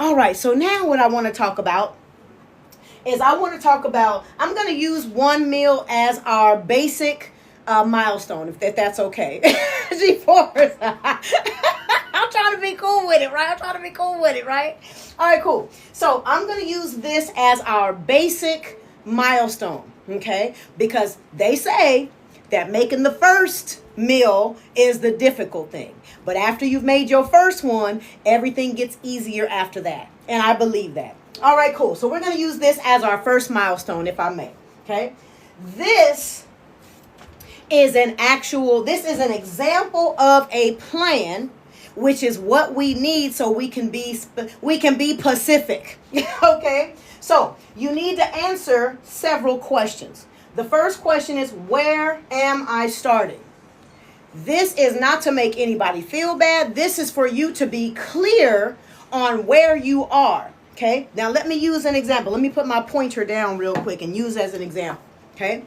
All right, so now what I want to talk about is I'm going to use 1 mil as our basic milestone, if that's okay. G4. I'm trying to be cool with it, right? All right, cool. So I'm going to use this as our basic milestone, okay? Because they say that making the first meal is the difficult thing. But after you've made your first one, everything gets easier after that. And I believe that. All right, cool. So we're going to use this as our first milestone, if I may. Okay. This is an example of a plan, which is what we need so we can be Pacific. Okay. So you need to answer several questions. The first question is, where am I starting? This is not to make anybody feel bad. This is for you to be clear on where you are. Okay. Now let me use an example. Let me put my pointer down real quick and use as an example. Okay.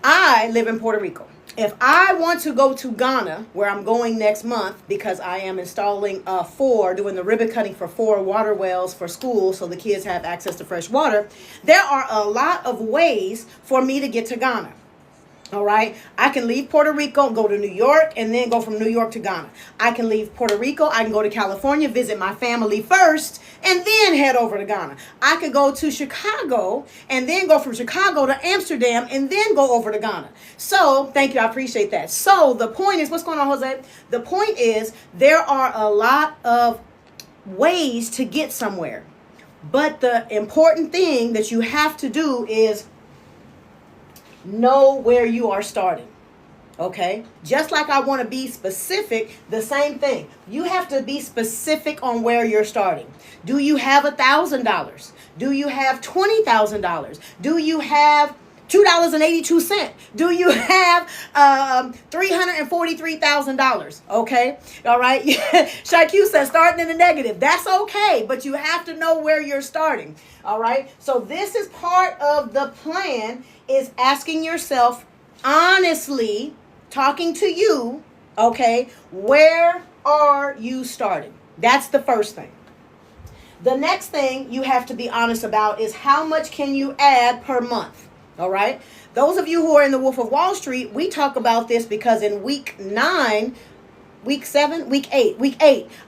I live in Puerto Rico. If I want to go to Ghana, where I'm going next month, because I am installing doing the ribbon cutting for 4 water wells for school so the kids have access to fresh water, there are a lot of ways for me to get to Ghana. All right. I can leave Puerto Rico, go to New York, and then go from New York to Ghana. I can leave Puerto Rico. I can go to California, visit my family first, and then head over to Ghana. I could go to Chicago and then go from Chicago to Amsterdam and then go over to Ghana. So thank you. I appreciate that. So the point is, what's going on, Jose? The point is, there are a lot of ways to get somewhere. But the important thing that you have to do is know where you are starting. Okay? Just like I want to be specific, the same thing. You have to be specific on where you're starting. Do you have $1,000? Do you have $20,000? Do you have $2.82? Do you have $343,000? Okay? All right? ShaQ says starting in the negative. That's okay, but you have to know where you're starting. All right? So this is part of the plan, is asking yourself honestly, talking to you, okay, where are you starting? That's the first thing. The next thing you have to be honest about is how much can you add per month? All right. Those of you who are in the Wolf of Wall Street, we talk about this because in week 8,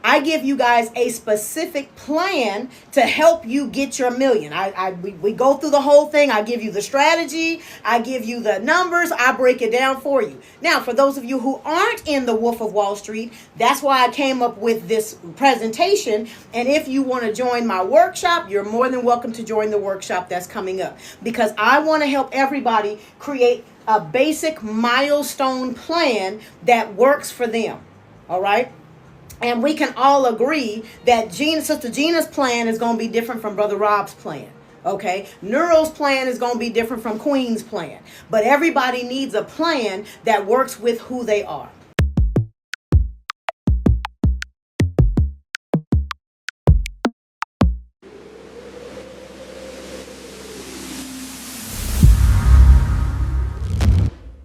I give you guys a specific plan to help you get your million. We go through the whole thing. I give you the strategy. I give you the numbers. I break it down for you. Now, for those of you who aren't in the Wolf of Wall Street, that's why I came up with this presentation. And if you want to join my workshop, you're more than welcome to join the workshop that's coming up, because I want to help everybody create a basic milestone plan that works for them. All right. And we can all agree that Sister Gina's plan is going to be different from Brother Rob's plan. Okay. Neuro's plan is going to be different from Queen's plan. But everybody needs a plan that works with who they are.